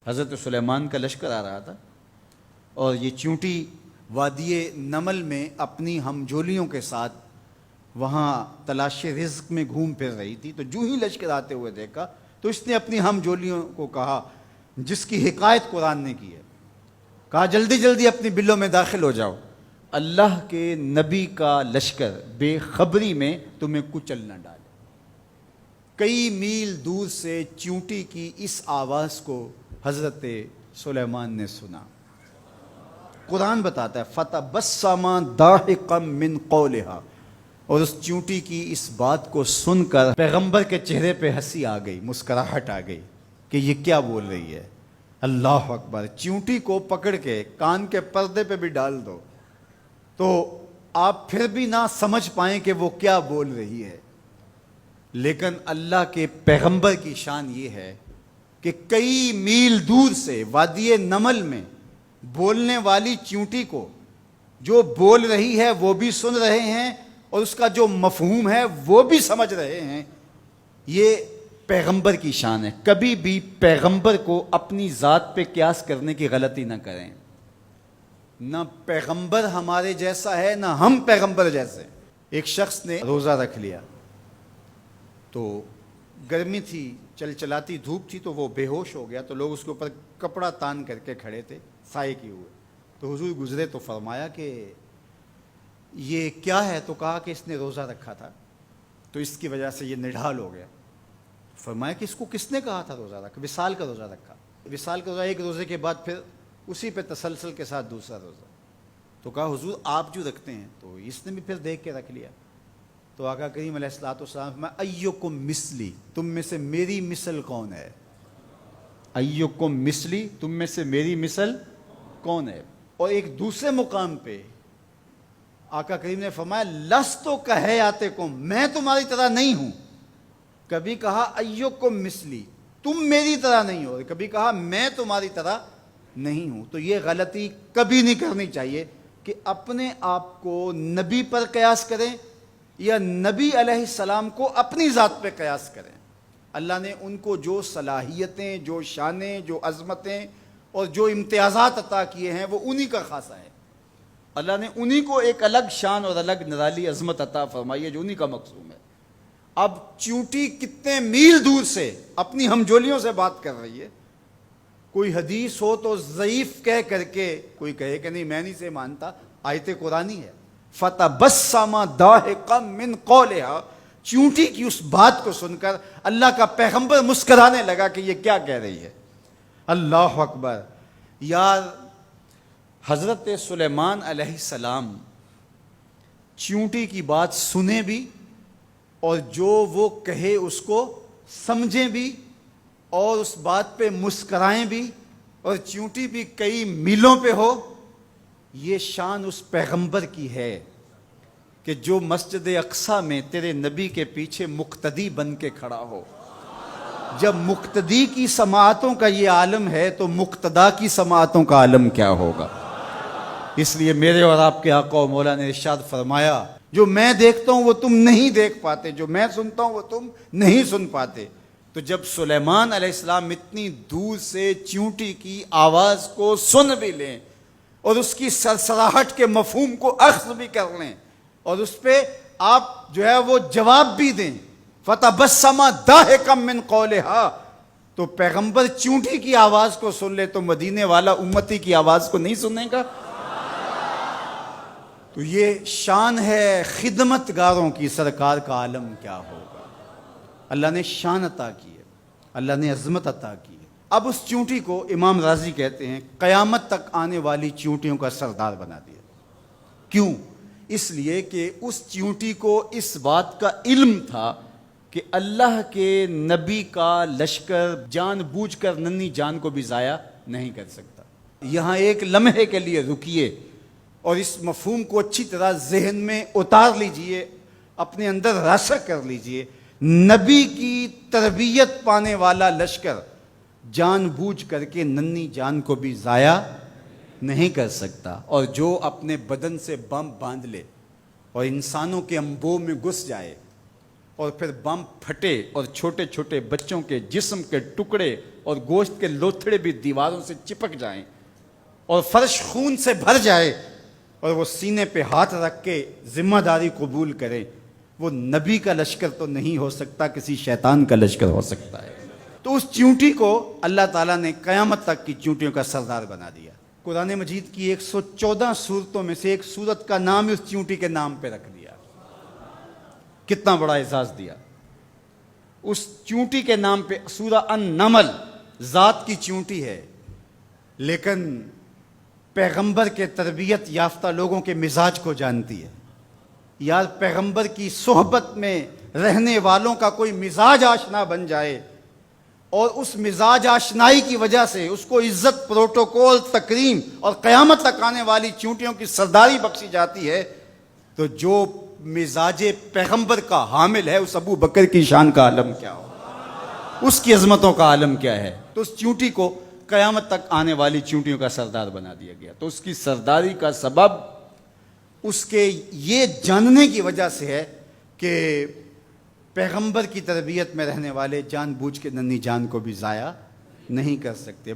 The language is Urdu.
حضرت سلیمان کا لشکر آ رہا تھا اور یہ چیونٹی وادی نمل میں اپنی ہمجولیوں کے ساتھ وہاں تلاش رزق میں گھوم پھر رہی تھی. تو جو ہی لشکر آتے ہوئے دیکھا تو اس نے اپنی ہمجولیوں کو کہا، جس کی حکایت قرآن نے کی ہے، کہا جلدی جلدی اپنی بلوں میں داخل ہو جاؤ، اللہ کے نبی کا لشکر بے خبری میں تمہیں کچل نہ ڈالے. کئی میل دور سے چیونٹی کی اس آواز کو حضرت سلیمان نے سنا. قرآن بتاتا ہے فَتَبَسَّمَ ضَاحِكًا مِّن قَوْلِهَا، اور اس چیونٹی کی اس بات کو سن کر پیغمبر کے چہرے پہ ہنسی آ گئی، مسکراہٹ آ گئی کہ یہ کیا بول رہی ہے. اللہ اکبر. چیونٹی کو پکڑ کے کان کے پردے پہ بھی ڈال دو تو آپ پھر بھی نہ سمجھ پائیں کہ وہ کیا بول رہی ہے. لیکن اللہ کے پیغمبر کی شان یہ ہے کہ کئی میل دور سے وادی نمل میں بولنے والی چیونٹی کو جو بول رہی ہے وہ بھی سن رہے ہیں اور اس کا جو مفہوم ہے وہ بھی سمجھ رہے ہیں. یہ پیغمبر کی شان ہے. کبھی بھی پیغمبر کو اپنی ذات پہ قیاس کرنے کی غلطی نہ کریں. نہ پیغمبر ہمارے جیسا ہے نہ ہم پیغمبر جیسے. ایک شخص نے روزہ رکھ لیا تو گرمی تھی، چلچلاتی دھوپ تھی، تو وہ بے ہوش ہو گیا. تو لوگ اس کے اوپر کپڑا تان کر کے کھڑے تھے سائے کیے ہوئے. تو حضور گزرے تو فرمایا کہ یہ کیا ہے؟ تو کہا کہ اس نے روزہ رکھا تھا تو اس کی وجہ سے یہ نڈھال ہو گیا. فرمایا کہ اس کو کس نے کہا تھا روزہ رکھا؟ وصال کا روزہ رکھا. وصال کا روزہ ایک روزے کے بعد پھر اسی پہ تسلسل کے ساتھ دوسرا روزہ. تو کہا حضور آپ جو رکھتے ہیں. تو اس نے بھی پھر دیکھ کے رکھ لیا. تو آقا کریم علیہ الصلوۃ والسلام فرمایا ایکم مثلی، تم میں سے میری مثل کون ہے؟ ایکم مثلی، تم میں سے میری مثل کون ہے؟ اور ایک دوسرے مقام پہ آقا کریم نے فرمایا لست کہیاتکم، میں تمہاری طرح نہیں ہوں. کبھی کہا ایکم مثلی، تم میری طرح نہیں ہو، کبھی کہا میں تمہاری طرح نہیں ہوں. تو یہ غلطی کبھی نہیں کرنی چاہیے کہ اپنے آپ کو نبی پر قیاس کریں یا نبی علیہ السلام کو اپنی ذات پہ قیاس کریں. اللہ نے ان کو جو صلاحیتیں، جو شانیں، جو عظمتیں اور جو امتیازات عطا کیے ہیں وہ انہی کا خاصہ ہے. اللہ نے انہی کو ایک الگ شان اور الگ نرالی عظمت عطا فرمائی ہے جو انہی کا مقصوم ہے. اب چیونٹی کتنے میل دور سے اپنی ہمجولیوں سے بات کر رہی ہے. کوئی حدیث ہو تو ضعیف کہہ کر کے کوئی کہے کہ نہیں میں نہیں سے مانتا، آیت قرآنی ہے. فَتَبَسَّمَ ضَاحِكًا مِّن قَوْلِهَا، چیونٹی کی اس بات کو سن کر اللہ کا پیغمبر مسکرانے لگا کہ یہ کیا کہہ رہی ہے. اللہ اکبر. یار حضرت سلیمان علیہ السلام چیونٹی کی بات سنیں بھی اور جو وہ کہے اس کو سمجھیں بھی اور اس بات پہ مسکرائیں بھی اور چیونٹی بھی کئی میلوں پہ ہو. یہ شان اس پیغمبر کی ہے کہ جو مسجد اقصیٰ میں تیرے نبی کے پیچھے مقتدی بن کے کھڑا ہو. جب مقتدی کی سماعتوں کا یہ عالم ہے تو مقتدا کی سماعتوں کا عالم کیا ہوگا. اس لیے میرے اور آپ کے آقا و مولا نے ارشاد فرمایا جو میں دیکھتا ہوں وہ تم نہیں دیکھ پاتے، جو میں سنتا ہوں وہ تم نہیں سن پاتے. تو جب سلیمان علیہ السلام اتنی دور سے چیونٹی کی آواز کو سن بھی لیں اور اس کی سرسراہٹ کے مفہوم کو اخذ بھی کر لیں اور اس پہ آپ جو ہے وہ جواب بھی دیں، فَتَبَسَّمَ ضَاحِكًا مِّن قَوْلِهَا، تو پیغمبر چیونٹی کی آواز کو سن لے تو مدینے والا امتی کی آواز کو نہیں سننے گا. تو یہ شان ہے خدمت گاروں کی، سرکار کا عالم کیا ہوگا. اللہ نے شان عطا کی ہے، اللہ نے عظمت عطا کی ہے. اب اس چیونٹی کو امام راضی کہتے ہیں قیامت تک آنے والی چیونٹیوں کا سردار بنا دیا. کیوں؟ اس لیے کہ اس چیونٹی کو اس بات کا علم تھا کہ اللہ کے نبی کا لشکر جان بوجھ کر ننھی جان کو بھی ضائع نہیں کر سکتا. یہاں ایک لمحے کے لیے رکیے اور اس مفہوم کو اچھی طرح ذہن میں اتار لیجئے، اپنے اندر راسخ کر لیجئے. نبی کی تربیت پانے والا لشکر جان بوجھ کر کے ننھی جان کو بھی ضائع نہیں کر سکتا. اور جو اپنے بدن سے بم باندھ لے اور انسانوں کے انبوہ میں گھس جائے اور پھر بم پھٹے اور چھوٹے چھوٹے بچوں کے جسم کے ٹکڑے اور گوشت کے لوتھڑے بھی دیواروں سے چپک جائیں اور فرش خون سے بھر جائے اور وہ سینے پہ ہاتھ رکھ کے ذمہ داری قبول کرے، وہ نبی کا لشکر تو نہیں ہو سکتا، کسی شیطان کا لشکر ہو سکتا ہے۔ تو اس چیونٹی کو اللہ تعالیٰ نے قیامت تک کی چیونٹیوں کا سردار بنا دیا۔ قرآن مجید کی 114 سورتوں میں سے ایک سورت کا نام اس چیونٹی کے نام پہ رکھ دیا۔ کتنا بڑا اعزاز دیا اس چیونٹی کے نام پہ۔ سورہ النمل ذات کی چیونٹی ہے، لیکن پیغمبر کے تربیت یافتہ لوگوں کے مزاج کو جانتی ہے۔ یار پیغمبر کی صحبت میں رہنے والوں کا کوئی مزاج آشنا بن جائے اور اس مزاج آشنائی کی وجہ سے اس کو عزت، پروٹوکول، تکریم اور قیامت تک آنے والی چیونٹیوں کی سرداری بخشی جاتی ہے، تو جو مزاج پیغمبر کا حامل ہے اس ابو بکر کی شان کا عالم کیا ہو، اس کی عظمتوں کا عالم کیا ہے۔ تو اس چیونٹی کو قیامت تک آنے والی چیونٹیوں کا سردار بنا دیا گیا۔ تو اس کی سرداری کا سبب اس کے یہ جاننے کی وجہ سے ہے کہ پیغمبر کی تربیت میں رہنے والے جان بوجھ کے ننھی جان کو بھی ضائع نہیں کر سکتے۔